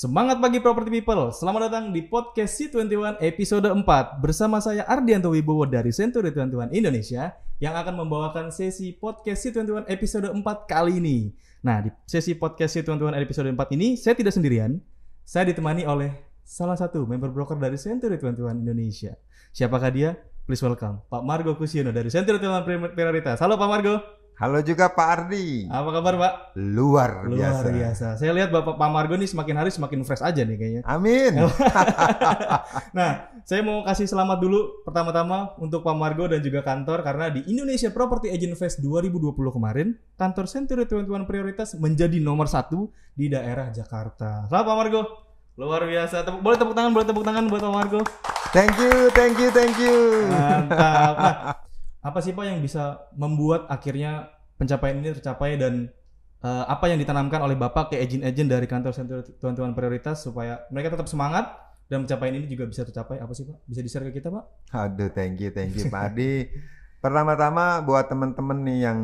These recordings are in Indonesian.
Semangat pagi Property People, selamat datang di podcast C21 episode 4 bersama saya Ardianto Wibowo dari Century 21 Indonesia yang akan membawakan sesi podcast C21 episode 4 kali ini. Nah, di sesi podcast C21 episode 4 ini saya tidak sendirian, saya ditemani oleh salah satu member broker dari Century 21 Indonesia. Siapakah dia? Please welcome Pak Margo Kusiono dari Century 21 Prioritas. Halo Pak Margo. Halo juga Pak Ardi. Apa kabar Pak? Luar biasa. Saya lihat Pak Margo nih semakin hari semakin fresh aja nih kayaknya. Amin. Nah, saya mau kasih selamat dulu pertama-tama untuk Pak Margo dan juga kantor karena di Indonesia Property Agent Fest 2020 kemarin, kantor Century 21 Prioritas menjadi nomor 1 di daerah Jakarta. Selamat Pak Margo. Luar biasa. Boleh tepuk tangan buat Pak Margo. Thank you. Mantap. Nah, apa sih Pak yang bisa membuat akhirnya pencapaian ini tercapai dan apa yang ditanamkan oleh Bapak ke agent-agent dari kantor Century 21 Prioritas supaya mereka tetap semangat dan pencapaian ini juga bisa tercapai? Apa sih Pak? Bisa di-share ke kita Pak? Aduh, thank you Pak Ardi. Pertama-tama buat teman-teman nih yang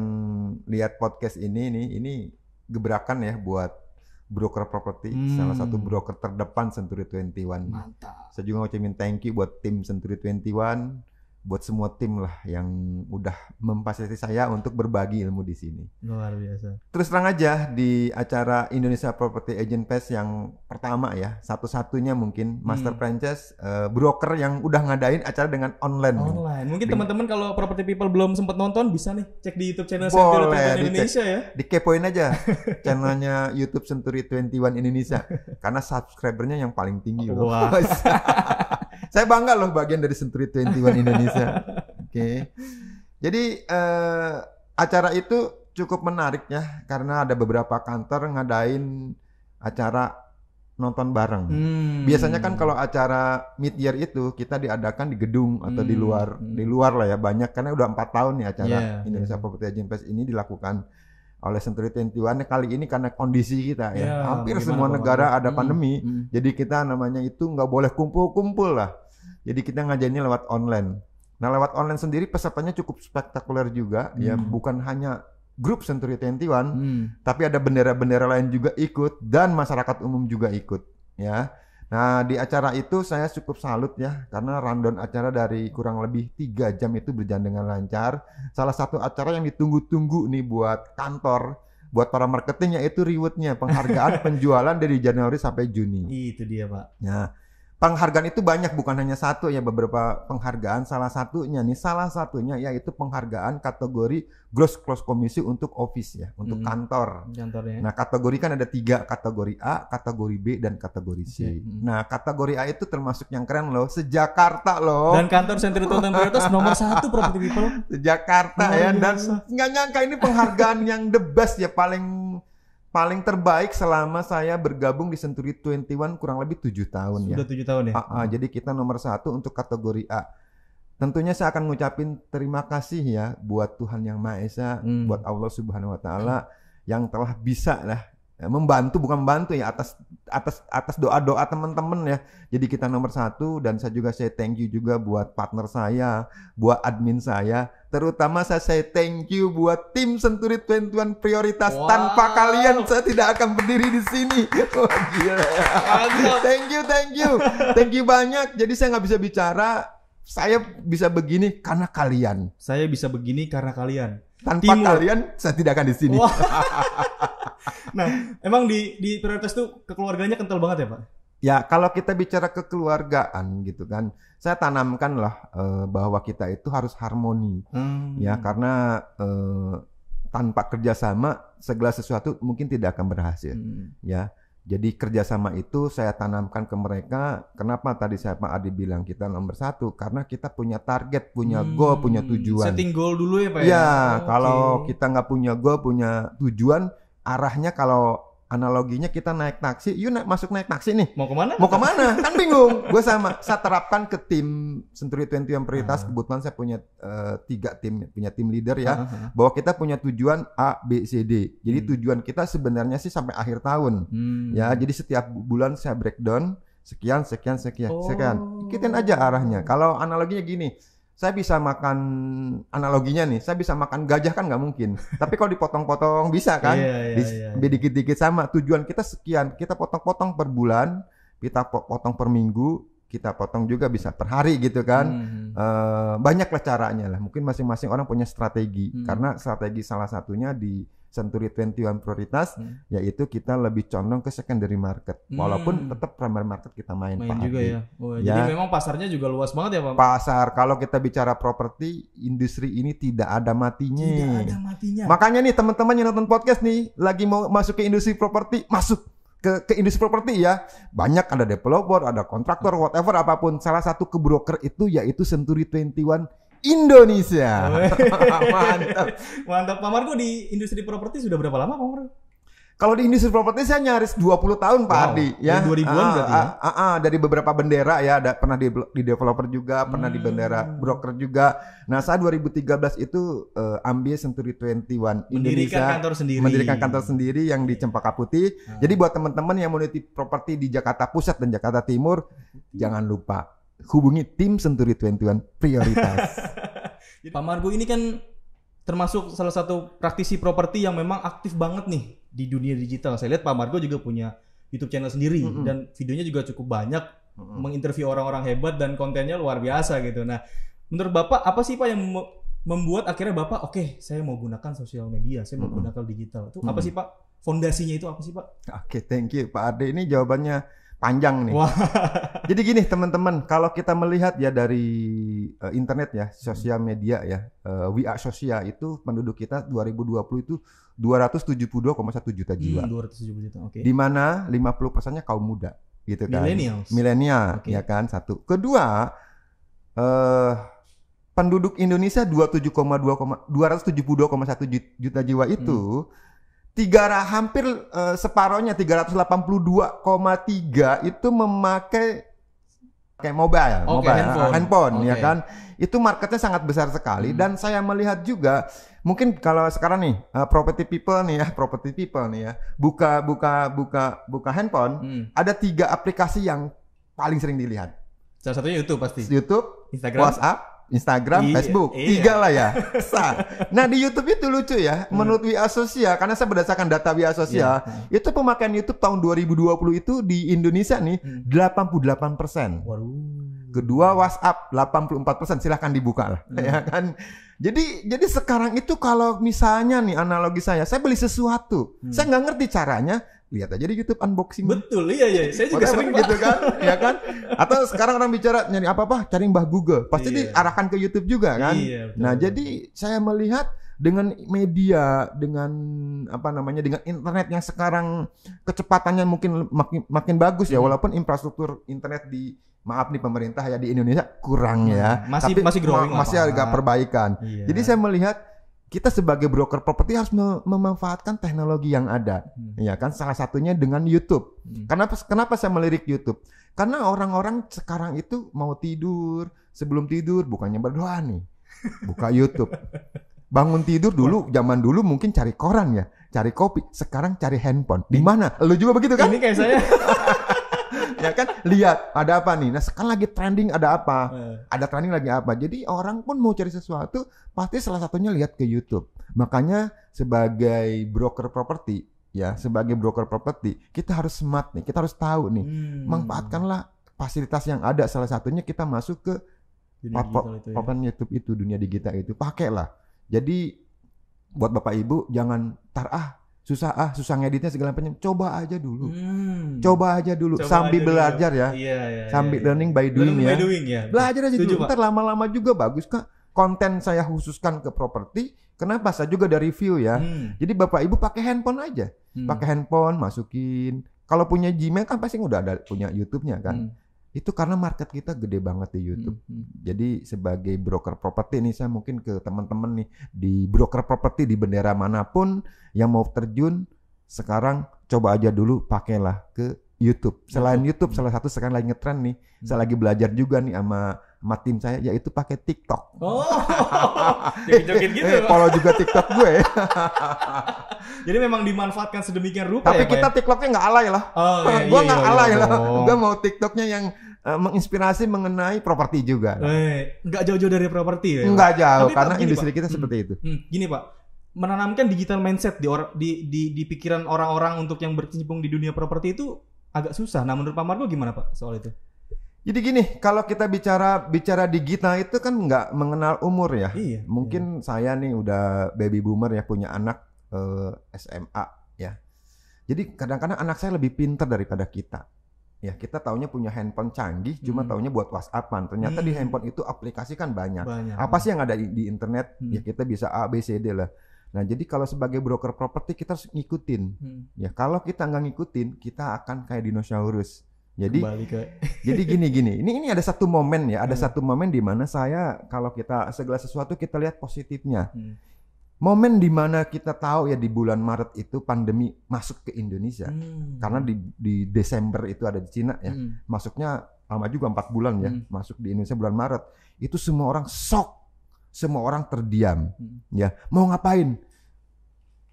lihat podcast ini gebrakan ya buat broker properti, salah satu broker terdepan Century 21. Mantap. Saya juga ngucapin thank you buat tim Century 21. Buat semua tim lah yang udah memfasilitasi saya untuk berbagi ilmu di sini. Luar biasa. Terus terang aja di acara Indonesia Property Agent Fest yang pertama ya, satu-satunya mungkin master franchise broker yang udah ngadain acara dengan online. Mungkin teman-teman kalau Property People belum sempat nonton bisa nih cek di YouTube channel Century 21 Indonesia ya. Dikepoin aja channelnya YouTube Century 21 Indonesia karena subscribernya yang paling tinggi loh. Wah. Saya bangga loh bagian dari Century 21 Indonesia. Oke. Jadi acara itu cukup menarik ya karena ada beberapa kantor ngadain acara nonton bareng. Biasanya kan kalau acara mid year itu kita diadakan di gedung atau di luar lah ya, banyak karena udah 4 tahun nih acara Indonesia Property Agent Fest ini dilakukan oleh Century 21. Kali ini karena kondisi kita ya, hampir semua negara ada pandemi, jadi kita namanya itu nggak boleh kumpul-kumpul lah. Jadi kita ngajainnya lewat online. Nah lewat online sendiri pesertanya cukup spektakuler juga, ya bukan hanya grup Century 21, tapi ada bendera-bendera lain juga ikut dan masyarakat umum juga ikut, ya. Nah di acara itu saya cukup salut ya karena rundown acara dari kurang lebih 3 jam itu berjalan dengan lancar. Salah satu acara yang ditunggu-tunggu nih buat kantor, buat para marketing yaitu rewardnya penghargaan penjualan dari Januari sampai Juni. Itu dia Pak. Nah penghargaan itu banyak, bukan hanya satu ya, beberapa penghargaan. Salah satunya yaitu penghargaan kategori gross close komisi untuk office ya, untuk kantor. Kantornya. Nah kategori kan ada 3, kategori A, kategori B, dan kategori C. Nah kategori A itu termasuk yang keren loh, se-Jakarta loh. Dan kantor Century 21 Prioritas nomor 1 Property People. Se-Jakarta ya, dan nggak nyangka ini penghargaan yang the best ya, paling terbaik selama saya bergabung di Century 21 kurang lebih 7 tahun ya. Sudah 7 tahun ya? Jadi kita nomor 1 untuk kategori A. Tentunya saya akan ngucapin terima kasih ya buat Tuhan Yang Maha Esa, buat Allah Subhanahu Wa Taala yang telah bisa lah membantu, bukan membantu ya, atas doa-doa teman-teman ya. Jadi kita nomor 1, dan saya juga thank you juga buat partner saya, buat admin saya, terutama saya thank you buat tim Century 21 Prioritas. Tanpa kalian saya tidak akan berdiri di sini. Wah, gila. Thank you banyak. Jadi saya nggak bisa bicara, saya bisa begini karena kalian. Saya bisa begini karena kalian. Tanpa kalian saya tidak akan di sini. Nah, emang di Prioritas tuh kekeluarganya kental banget ya Pak? Ya, kalau kita bicara kekeluargaan gitu kan, saya tanamkan lah bahwa kita itu harus harmoni. Ya, karena tanpa kerjasama segala sesuatu mungkin tidak akan berhasil. Ya, jadi kerjasama itu saya tanamkan ke mereka. Kenapa tadi saya Pak Adi bilang kita nomor 1? Karena kita punya target, punya goal, punya tujuan. Setting goal dulu ya Pak ya? Ya, kalau kita nggak punya goal, punya tujuan, arahnya kalau analoginya kita naik taksi, masuk naik taksi nih. Mau kemana? Kan bingung. Gue saya terapkan ke tim Century 21 Prioritas. Kebetulan saya punya 3 tim, punya tim leader ya. Bahwa kita punya tujuan A, B, C, D. Jadi tujuan kita sebenarnya sih sampai akhir tahun. Ya, jadi setiap bulan saya breakdown sekian. Ikutin aja arahnya. Kalau analoginya gini, saya bisa makan, analoginya nih, saya bisa makan gajah kan nggak mungkin. Tapi kalau dipotong-potong bisa kan? Iya. Dikit-dikit sama. Tujuan kita sekian, kita potong-potong per bulan, kita potong per minggu, kita potong juga bisa per hari gitu kan. Banyaklah caranya lah. Mungkin masing-masing orang punya strategi. Karena strategi salah satunya di Century 21 Prioritas, yaitu kita lebih condong ke secondary market. Walaupun tetap primary market kita main Pak juga Ardi. ya. Jadi memang pasarnya juga luas banget ya Pak? Pasar, kalau kita bicara properti, industri ini tidak ada matinya. Tidak ada matinya. Makanya nih teman-teman yang nonton podcast nih, lagi mau masuk ke industri properti, masuk ke industri properti ya. Banyak ada developer, ada kontraktor, whatever apapun. Salah satu ke broker itu yaitu Century 21 Indonesia. Mantap. Pak Margo di industri properti sudah berapa lama Pak Margo? Kalau di industri properti saya nyaris 20 tahun Pak Ardi ya. Dari 2000-an berarti ya? Dari beberapa bendera ya, pernah di developer juga, pernah di bendera broker juga. Nah, saya 2013 itu ambil Century 21 Indonesia. Mendirikan kantor sendiri yang di Cempaka Putih. Jadi buat teman-teman yang mau meniti properti di Jakarta Pusat dan Jakarta Timur, jangan lupa hubungi tim Century 21 Prioritas. Pak Margo ini kan termasuk salah satu praktisi properti yang memang aktif banget nih di dunia digital. Saya lihat Pak Margo juga punya YouTube channel sendiri dan videonya juga cukup banyak, menginterview orang-orang hebat dan kontennya luar biasa gitu. Nah, menurut Bapak apa sih Pak yang membuat akhirnya Bapak saya mau gunakan sosial media, saya mau gunakan digital. Itu apa sih Pak? Fondasinya itu apa sih Pak? Oke, thank you Pak Ardi. Ini jawabannya panjang nih. Wah. Jadi gini teman-teman, kalau kita melihat ya dari internet ya, sosial media ya, WA sosial itu penduduk kita 2020 itu 272,1 juta jiwa. 270 juta, oke. Di mana 50%-nya kaum muda, gitu kan. Okay. Milenial, ya kan, satu. Kedua, penduduk Indonesia 272,1 juta jiwa itu hampir separohnya 382,3 itu memakai handphone ya kan. Itu marketnya sangat besar sekali dan saya melihat juga mungkin kalau sekarang nih property people nih ya buka handphone, ada 3 aplikasi yang paling sering dilihat. Salah satunya YouTube pasti. YouTube, Instagram, Instagram, Facebook, 3 lah ya. Nah di YouTube itu lucu ya, menurut WA Sosial, karena saya berdasarkan data WA Sosial, itu pemakaian YouTube tahun 2020 itu di Indonesia nih 88%. Kedua WhatsApp 84%, silahkan dibuka lah, ya kan. Jadi sekarang itu kalau misalnya nih analogi saya beli sesuatu, saya nggak ngerti caranya. Lihat aja di YouTube unboxing. Betul, iya. Saya juga sering gitu kan, ya kan? Atau sekarang orang bicara nyari apa-apa, cari Mbah Google, pasti diarahkan ke YouTube juga kan? Iya, betul. Nah, jadi saya melihat dengan media, dengan dengan internet yang sekarang kecepatannya mungkin makin bagus ya, walaupun infrastruktur internet maaf nih pemerintah ya di Indonesia kurang ya. Masih growing, masih agak perbaikan. Iya. Jadi saya melihat kita sebagai broker properti harus memanfaatkan teknologi yang ada, ya kan? Salah satunya dengan YouTube. Kenapa saya melirik YouTube? Karena orang-orang sekarang itu mau tidur, sebelum tidur bukannya berdoa nih, buka YouTube. Bangun tidur dulu, zaman dulu mungkin cari koran ya, cari kopi. Sekarang cari handphone. Di mana? Lu juga begitu kan? Ini kayak saya. Ya kan, lihat ada apa nih. Nah sekarang lagi trending ada apa, ada trending lagi apa. Jadi orang pun mau cari sesuatu pasti salah satunya lihat ke YouTube. Makanya sebagai broker properti kita harus smart nih, kita harus tahu nih, manfaatkanlah fasilitas yang ada. Salah satunya kita masuk ke platform YouTube itu, dunia digital itu, pakailah. Jadi buat Bapak Ibu jangan susah ngeditnya segala macam. Coba aja dulu. Sambil belajar ya. Sambil learning by doing ya. Belajar aja dulu. Ntar lama-lama juga bagus Kak. Konten saya khususkan ke properti. Kenapa? Saya juga ada review ya. Jadi Bapak Ibu pakai handphone aja. Pakai handphone, masukin. Kalau punya Gmail kan pasti udah ada punya YouTube-nya kan. Itu karena market kita gede banget di YouTube. Jadi sebagai broker properti nih, saya mungkin ke teman-teman nih di broker properti di bendera manapun yang mau terjun sekarang, coba aja dulu pakailah ke YouTube. Selain YouTube, salah satu sekarang lagi ngetren nih. Saya lagi belajar juga nih sama tim saya, yaitu pakai TikTok. Joget-joget gitu. Follow juga TikTok gue. Jadi memang dimanfaatkan sedemikian rupa. Tapi kita TikToknya nggak alay lah. Gue nggak alay lah. Gue mau TikToknya yang menginspirasi mengenai properti juga. Nggak jauh-jauh dari properti ya? Nggak jauh, Tapi, karena Pak, gini, industri Pak. kita seperti itu. Gini Pak, menanamkan digital mindset di pikiran orang-orang untuk yang berkecimpung di dunia properti itu agak susah. Nah menurut Pak Margo gimana Pak soal itu? Jadi gini, kalau kita bicara digital itu kan nggak mengenal umur ya. Iya. Mungkin saya nih udah baby boomer ya, punya anak SMA ya. Jadi kadang-kadang anak saya lebih pintar daripada kita. Ya kita taunya punya handphone canggih, cuma taunya buat WhatsAppan. Ternyata di handphone itu aplikasi kan banyak. Apa sih yang ada di internet? Ya kita bisa A, B, C, D lah. Nah jadi kalau sebagai broker properti kita harus ngikutin. Ya kalau kita nggak ngikutin, kita akan kayak dinosaurus. Jadi jadi gini. Ini ada satu momen ya, ada satu momen di mana saya kalau kita segala sesuatu kita lihat positifnya. Momen di mana kita tahu ya di bulan Maret itu pandemi masuk ke Indonesia. Karena di Desember itu ada di Cina ya. Masuknya lama juga 4 bulan ya, masuk di Indonesia bulan Maret. Itu semua orang shock. Semua orang terdiam. Ya, mau ngapain?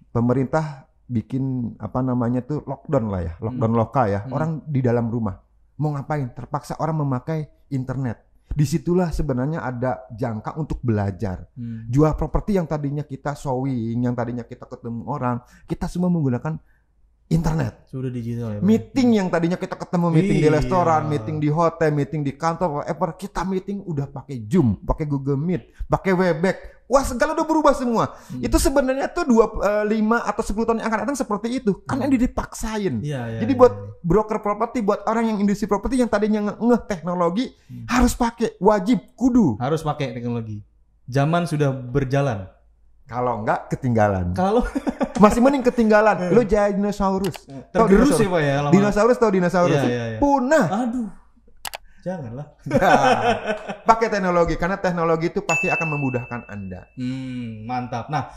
Pemerintah bikin apa namanya tuh lockdown lah ya, lockdown lokal ya. Orang di dalam rumah mau ngapain? Terpaksa orang memakai internet. Disitulah sebenarnya ada jangka untuk belajar. Jual properti yang tadinya kita showing, yang tadinya kita ketemu orang, kita semua menggunakan internet. Sudah digital ya. Meeting yang tadinya kita ketemu meeting di restoran, meeting di hotel, meeting di kantor, whatever, kita meeting udah pakai Zoom, pakai Google Meet, pakai Webex. Wah, segala udah berubah semua. Itu sebenarnya tuh 5 atau 10 tahun yang akan datang seperti itu. Karena ini dipaksain. Jadi buat broker properti, buat orang yang industri properti yang tadinya ngeh teknologi, harus pakai, wajib, kudu. Harus pakai teknologi. Zaman sudah berjalan. Kalau enggak ketinggalan. Kalau masih mending ketinggalan. Lu jadi dinosaurus. tergerus ya Pak ya. Dinosaurus tahu dinosaurus. Iya. Punah. Aduh. Janganlah. Pakai teknologi karena teknologi itu pasti akan memudahkan Anda. Mantap. Nah,